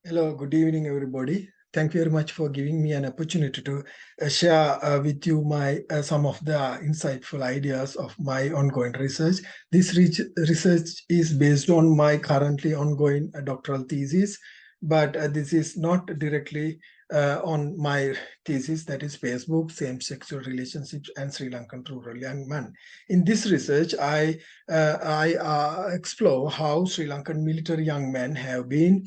Hello, good evening, everybody. Thank you very much for giving me an opportunity to share with you my some of the insightful ideas of my ongoing research. This research is based on my currently ongoing doctoral thesis, but this is not directly on my thesis, that is Facebook, same-sexual relationships and Sri Lankan rural young men. In this research, I explore how Sri Lankan military young men have been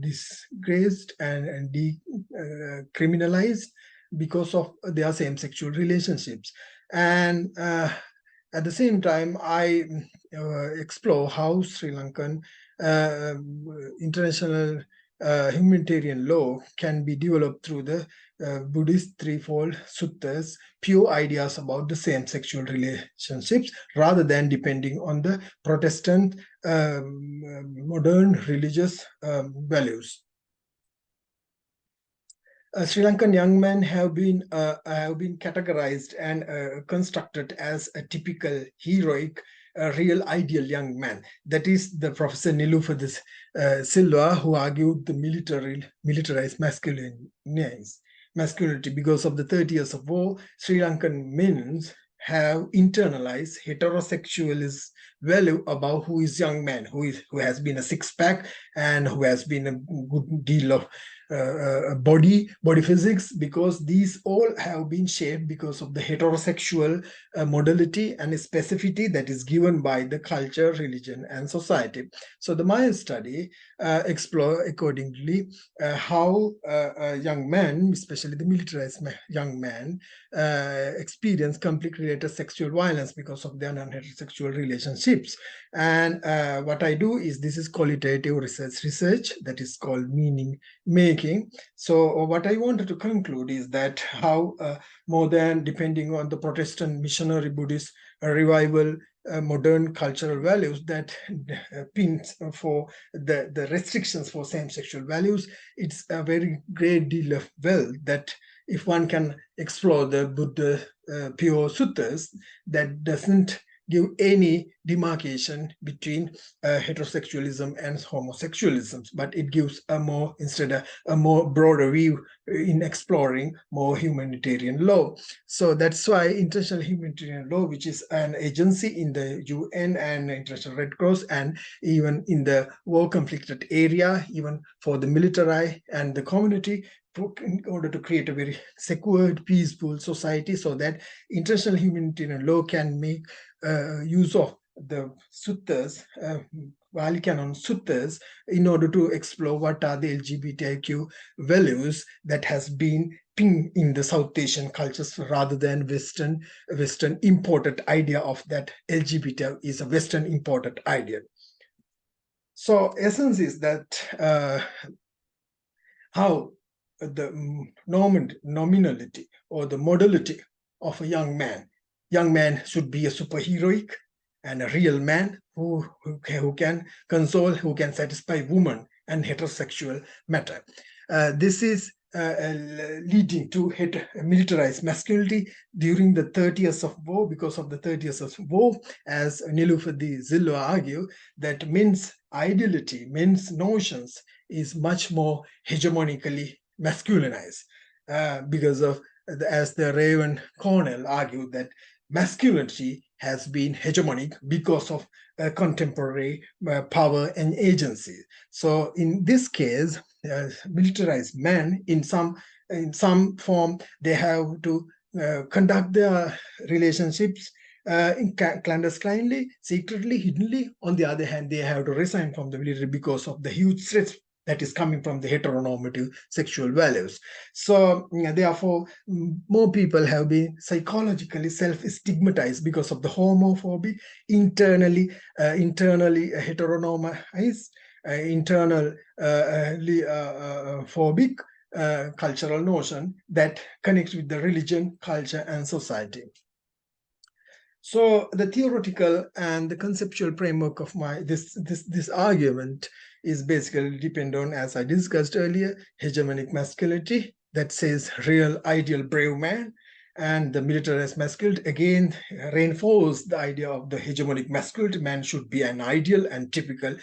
disgraced and decriminalized because of their same-sexual relationships. And at the same time, I explore how Sri Lankan international humanitarian law can be developed through the Buddhist threefold Suttas, pure ideas about the same-sexual relationships, rather than depending on the Protestant modern religious values. Sri Lankan young men have been categorized and constructed as a typical heroic, real ideal young man. That is the Professor Nilufar Silva, who argued the militarized masculinity. Because of the 30 years of war, Sri Lankan men have internalized heterosexualism value about who is young man, who has been a six-pack and who has been a good deal of body physics, because these all have been shaped because of the heterosexual modality and specificity that is given by the culture, religion, and society. So the Maya study explore accordingly how young men, especially the militarized young men, experience conflict-related sexual violence because of their non-heterosexual relationships. And what I do is, this is qualitative research that is called meaning making. So what I wanted to conclude is that how more than depending on the Protestant missionary Buddhist revival, modern cultural values that pins for the restrictions for same-sexual values, it's a very great deal of wealth that if one can explore the Buddha pure suttas, that doesn't give any demarcation between heterosexualism and homosexualism, but it gives a more, instead a more broader view in exploring more humanitarian law. So that's why International Humanitarian Law, which is an agency in the UN and International Red Cross, and even in the war conflicted area, even for the military and the community, in order to create a very secured, peaceful society, so that international humanitarian law can make use of the suttas, Pali canon suttas, in order to explore what are the LGBTIQ values that has been pinged in the South Asian cultures, rather than Western imported idea of that LGBT is a Western imported idea. So essence is that how the nominality or the modality of a young man. Young man should be a superheroic and a real man who can console, who can satisfy women and heterosexual matter. This is leading to militarized masculinity during the 30 years of war. Because of the 30 years of war, as Nilufar Silva argue, that men's ideality, men's notions is much more hegemonically masculinized because of, as the Raven Cornell argued, that masculinity has been hegemonic because of contemporary power and agency. So in this case, militarized men, in some form, they have to conduct their relationships clandestinely, secretly, hiddenly. On the other hand, they have to resign from the military because of the huge threats that is coming from the heteronormative sexual values. So therefore, more people have been psychologically self-stigmatized because of the homophobia, internally heteronormized, internally phobic cultural notion that connects with the religion, culture, and society. So the theoretical and the conceptual framework of my this argument is basically depend on, as I discussed earlier, hegemonic masculinity that says real ideal brave man, And the militarized masculinity again reinforced the idea of the hegemonic masculinity. Man should be an ideal and typical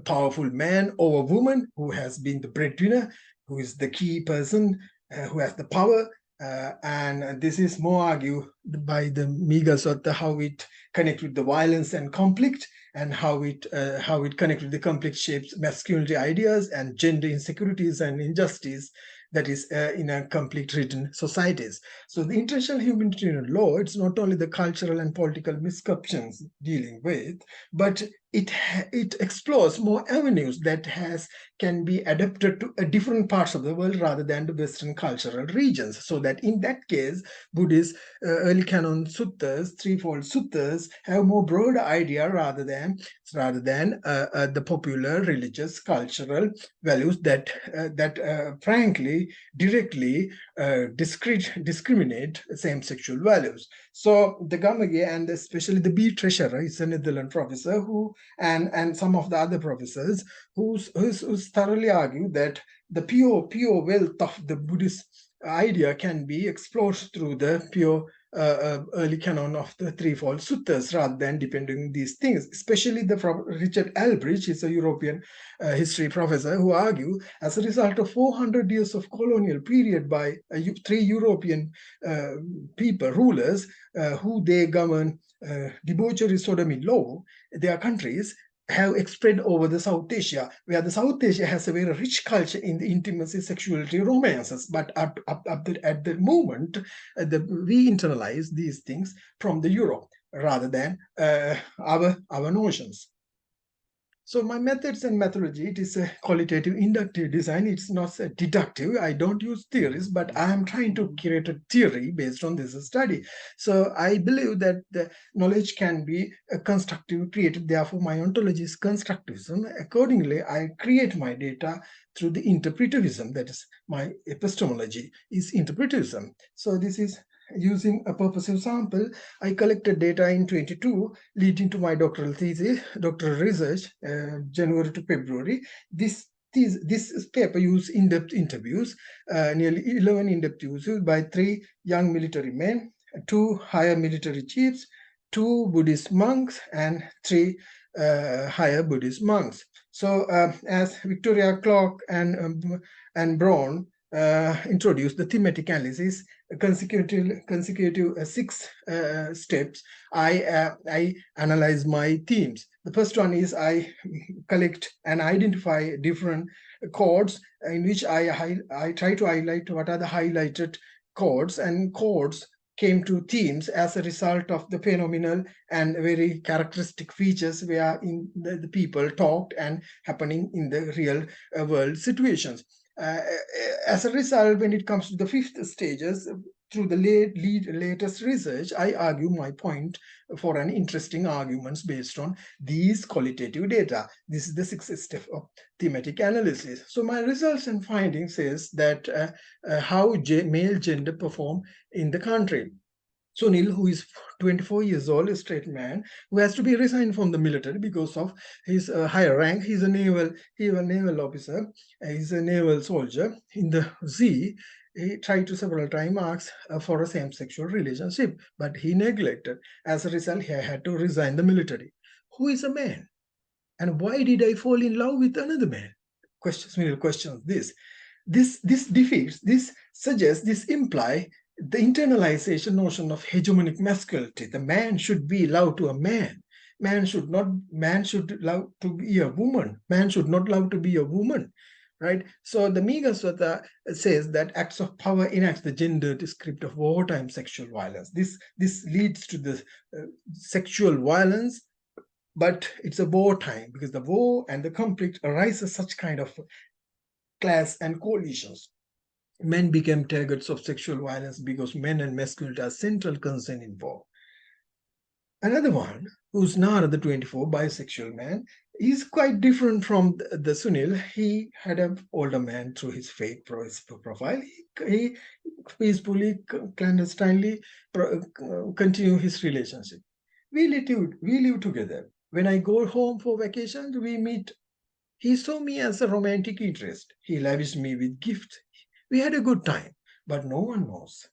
powerful man over woman who has been the breadwinner, who is the key person, who has the power. And this is more argued by the Miga Sutta, how it connects with the violence and conflict, and how it connects with the conflict shapes masculinity ideas and gender insecurities and injustice that is in a conflict-ridden societies. So the international humanitarian law, it's not only the cultural and political misconceptions dealing with, but it explores more avenues that can be adapted to different parts of the world rather than the Western cultural regions. So that in that case, Buddhist early canon suttas, threefold suttas, have more broader idea rather than the popular religious cultural values that frankly directly discriminate same-sexual values. So the Gamage, and especially the B. Treasurer, is a Netherlands professor and some of the other professors who's thoroughly argue that the pure wealth of the Buddhist idea can be explored through the pure early canon of the threefold suttas rather than depending on these things. Especially the Richard Albridge is a European history professor who argue as a result of 400 years of colonial period by three European rulers who they govern debauchery sodomy law, their countries have spread over the South Asia, where the South Asia has a very rich culture in the intimacy, sexuality, romances. But at the moment, we internalize these things from the Europe rather than our notions. So my methods and methodology, it is a qualitative inductive design. It's not a deductive. I don't use theories, but I am trying to create a theory based on this study. So I believe that the knowledge can be constructive, created. Therefore, my ontology is constructivism. Accordingly, I create my data through the interpretivism. That is, my epistemology is interpretivism. So this is using a purposive sample. I collected data in 22, leading to my doctoral thesis, doctoral research, January to February. This paper used in-depth interviews, nearly 11 in-depth interviews by 3 young military men, 2 higher military chiefs, 2 Buddhist monks, and 3 higher Buddhist monks. So as Victoria Clark and Brown introduced the thematic analysis, consecutive 6 steps, I analyze my themes. The first one is I collect and identify different chords in which I try to highlight what are the highlighted chords, and chords came to themes as a result of the phenomenal and very characteristic features where in the people talked and happening in the real world situations. As a result, when it comes to the 5th stages, through the latest research, I argue my point for an interesting arguments based on these qualitative data. This is the 6th step of thematic analysis. So my results and findings says that how male gender perform in the country. Sunil, who is 24 years old, a straight man, who has to be resigned from the military because of his higher rank. He's a naval officer. He's a naval soldier. In the Z, he tried to several times ask for a same-sexual relationship, but he neglected. As a result, he had to resign the military. Who is a man? And why did I fall in love with another man? Sunil questions this. This defeats, this suggests, this imply the internalization notion of hegemonic masculinity. The man should be love to a man. Man should love to be a woman. Man should not love to be a woman. Right? So the Miga Sutta says that acts of power enacts the gender script of wartime sexual violence. This leads to the sexual violence, but it's a wartime because the war and the conflict arises such kind of class and coalitions. Men became targets of sexual violence because men and masculinity are central concern in war. Another one, who's now the 24 bisexual man, is quite different from the Sunil. He had an older man through his fake profile. He peacefully, clandestinely continue his relationship. We live together. When I go home for vacation, we meet. He saw me as a romantic interest. He lavished me with gifts. We had a good time, but no one knows.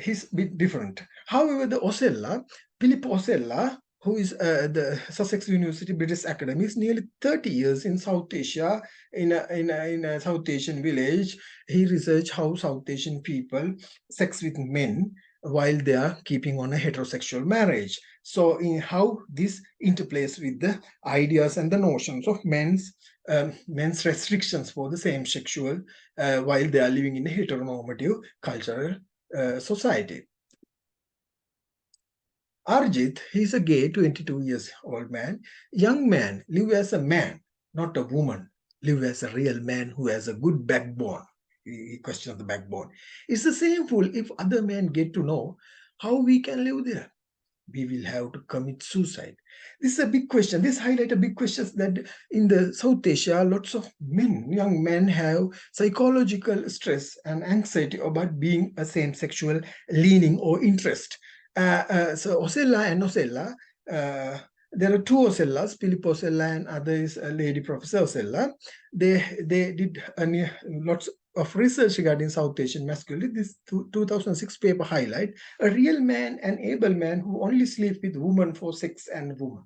he's a bit different. However, the Osella, Philip Osella, who is the Sussex University British academic, is nearly 30 years in South Asia, in a South Asian village. He researched how South Asian people sex with men while they are keeping on a heterosexual marriage. So in how this interplays with the ideas and the notions of men's restrictions for the same sexual while they are living in a heteronormative cultural society. Arjit, he's a gay 22 years old man. Young man, live as a man, not a woman. Live as a real man who has a good backbone. He questions the backbone. It's the same fool if other men get to know how we can live there. We will have to commit suicide. This is a big question. This highlights a big question that in the South Asia, lots of men, young men, have psychological stress and anxiety about being a same-sexual leaning or interest. So Osella and Osella, there are two Osellas, Philip Osella and other is Lady Professor Osella. They did lots of research regarding South Asian masculinity. This 2006 paper highlight a real man, an able man who only sleeps with women for sex and woman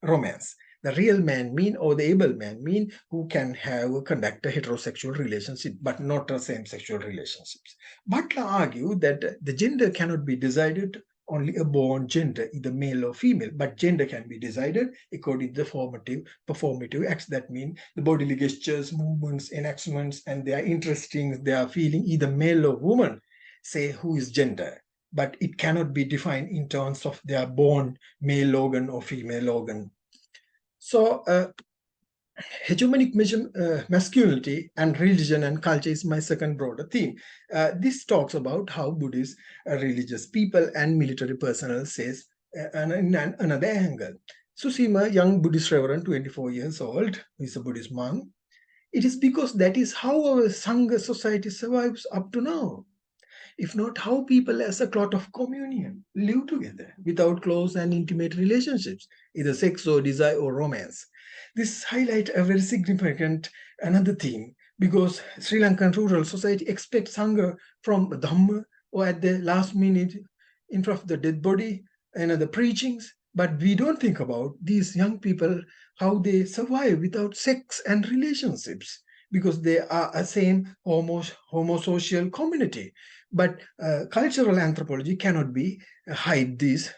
romance. The real man mean, or the able man mean, who can conduct a heterosexual relationship, but not a same-sexual relationships. Butler argued that the gender cannot be decided only a born gender, either male or female, but gender can be decided according to the performative acts. That mean the bodily gestures, movements, enactments, and their interesting, their feeling, either male or woman, say who is gender. But it cannot be defined in terms of their born male organ or female organ. So hegemonic masculinity and religion and culture is my second broader theme. This talks about how Buddhist religious people and military personnel says in another angle. Susima, young Buddhist reverend, 24 years old, who is a Buddhist monk, it is because that is how our Sangha society survives up to now. If not, how people as a clot of communion live together without close and intimate relationships, either sex or desire or romance. This highlights a very significant another theme because Sri Lankan rural society expects Sangha from Dhamma or at the last minute in front of the dead body and the preachings. But we don't think about these young people, how they survive without sex and relationships because they are a same homosocial community. But cultural anthropology cannot be hide this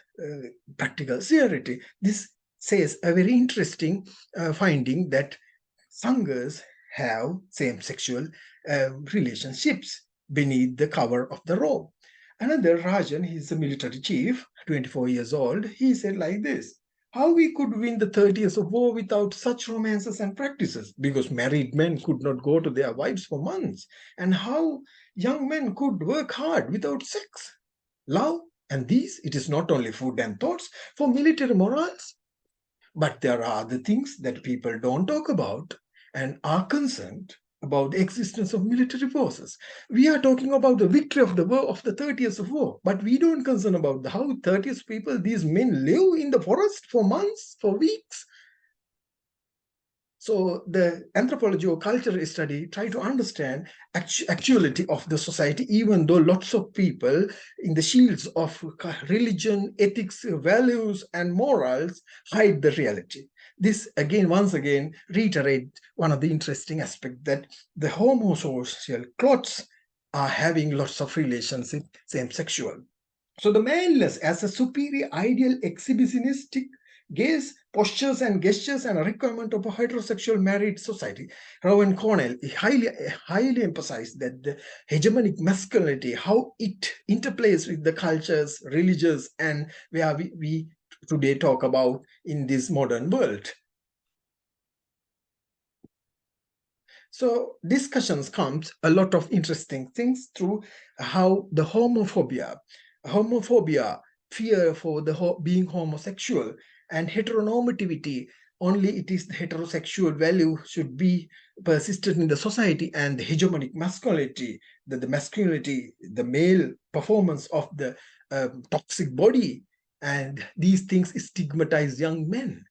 practical sincerity. This says a very interesting finding that sanghas have same-sexual relationships beneath the cover of the robe. Another Rajan, he's a military chief, 24 years old, he said like this: how we could win the 30 years of war without such romances and practices, because married men could not go to their wives for months, and how young men could work hard without sex, love, and these, it is not only food and thoughts for military morals, but there are other things that people don't talk about and are concerned about the existence of military forces. We are talking about the victory of the war of the 30 years of war, but we don't concern about how 30 years people, these men live in the forest for months, for weeks. So the anthropology or cultural study try to understand actuality of the society, even though lots of people in the shields of religion, ethics, values, and morals hide the reality. This again, once again, reiterate one of the interesting aspects that the homosocial clots are having lots of relationship, same-sexual. So the manliness as a superior ideal exhibitionistic gaze, postures and gestures and a requirement of a heterosexual married society. Rowan Cornell highly emphasized that the hegemonic masculinity, how it interplays with the cultures, religions, and where we today talk about in this modern world. So discussions comes a lot of interesting things through how the homophobia, fear for the being homosexual, and heteronormativity, only it is the heterosexual value should be persistent in the society, and the hegemonic masculinity, the masculinity, the male performance of the toxic body, and these things stigmatize young men.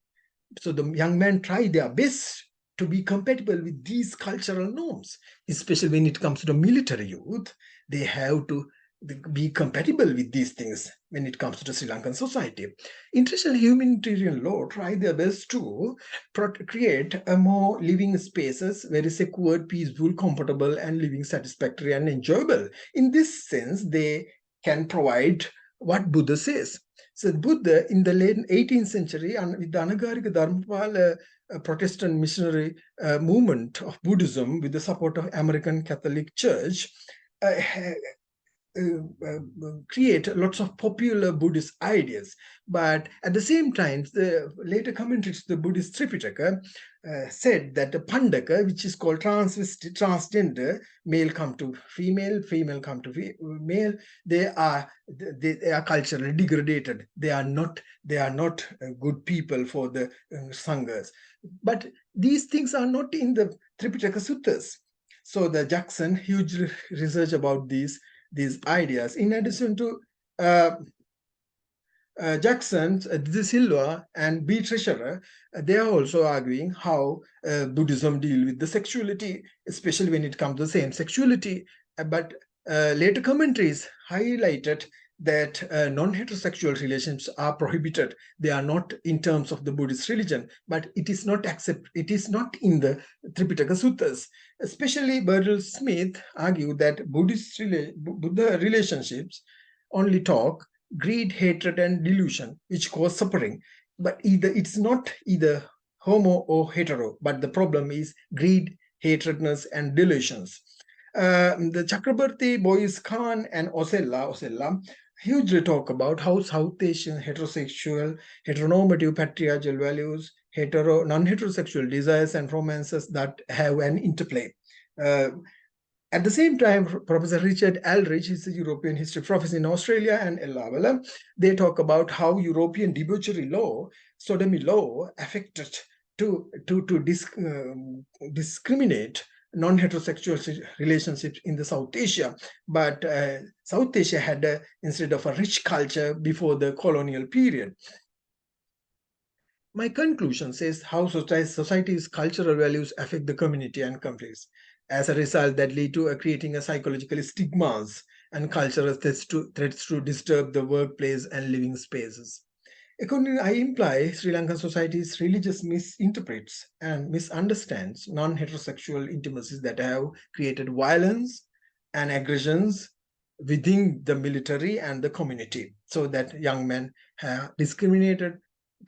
So the young men try their best to be compatible with these cultural norms, especially when it comes to the military youth. They have to be compatible with these things when it comes to Sri Lankan society. International humanitarian law try their best to create a more living spaces, very secure, peaceful, comfortable, and living satisfactory and enjoyable. In this sense, they can provide what Buddha says. So Buddha, in the late 18th century, with the Anagarika Dharmapala Protestant missionary movement of Buddhism, with the support of American Catholic Church, create lots of popular Buddhist ideas. But at the same time, the later commentaries to the Buddhist Tripitaka said that the Pandaka, which is called transgender, male come to female, female come to male, they are culturally degraded. They are not good people for the sanghas. But these things are not in the Tripitaka Suttas. So the Jackson, huge research about these ideas. In addition to Jackson, De Silva, and B. Treasurer, they are also arguing how Buddhism deal with the sexuality, especially when it comes to the same sexuality. But later commentaries highlighted that non-heterosexual relationships are prohibited. They are not in terms of the Buddhist religion, but it is not it is not in the Tripitaka Suttas. Especially Burdell Smith argued that Buddha relationships only talk greed, hatred, and delusion, which cause suffering. But it's not either homo or hetero, but the problem is greed, hatredness, and delusions. The Chakrabarti, Boyce Khan, and Osella hugely talk about how South Asian heterosexual, heteronormative patriarchal values, non-heterosexual desires and romances that have an interplay. At the same time, Professor Richard Aldrich is a European history professor in Australia, and Elavala, they talk about how European debauchery law, sodomy law, affected to discriminate non-heterosexual relationships in the South Asia. But South Asia had, instead of a rich culture before the colonial period. My conclusion says how society's cultural values affect the community and countries. As a result, that lead to creating a psychological stigmas and cultural threats to disturb the workplace and living spaces. Accordingly, I imply Sri Lankan society's religious misinterprets and misunderstands non-heterosexual intimacies that have created violence and aggressions within the military and the community, so that young men have discriminated,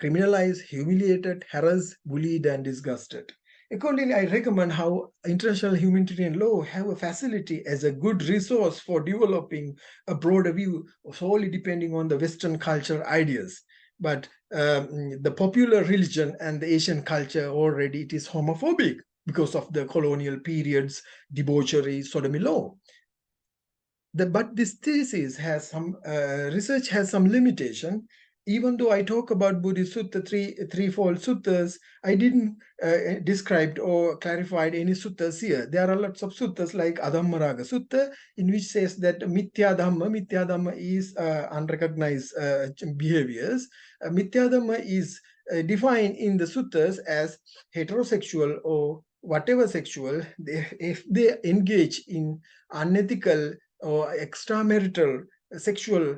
criminalized, humiliated, harassed, bullied, and disgusted. Accordingly, I recommend how international humanitarian law have a facility as a good resource for developing a broader view, solely depending on the Western culture ideas. But the popular religion and the Asian culture already it is homophobic because of the colonial periods, debauchery, sodomy law. But this thesis has some research has some limitation. Even though I talk about Buddhist Sutta, threefold suttas, I didn't describe or clarified any suttas here. There are lots of suttas like Adhammaraga Sutta, in which says that Mithya Dhamma is unrecognized behaviors. Mithya Dhamma is defined in the suttas as heterosexual or whatever sexual, if they engage in unethical or extramarital sexual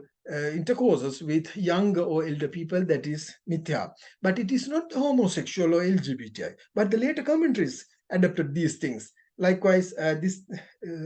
intercourses with younger or elder people, that is mithya. But it is not homosexual or LGBTI. But the later commentaries adopted these things. Likewise, this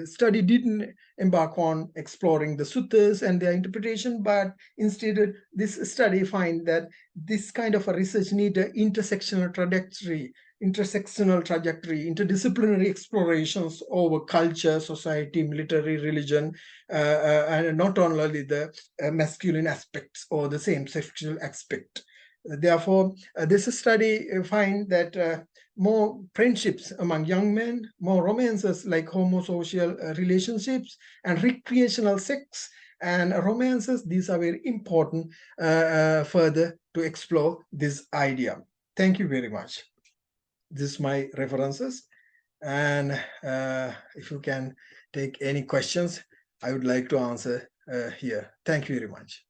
study didn't embark on exploring the suttas and their interpretation, but instead this study find that this kind of a research need an intersectional trajectory, interdisciplinary explorations over culture, society, military, religion, and not only the masculine aspects or the same sexual aspect. Therefore, this study find that more friendships among young men, more romances like homosocial relationships, and recreational sex and romances, these are very important further to explore this idea. Thank you very much. This is my references, and if you can take any questions, I would like to answer here. Thank you very much.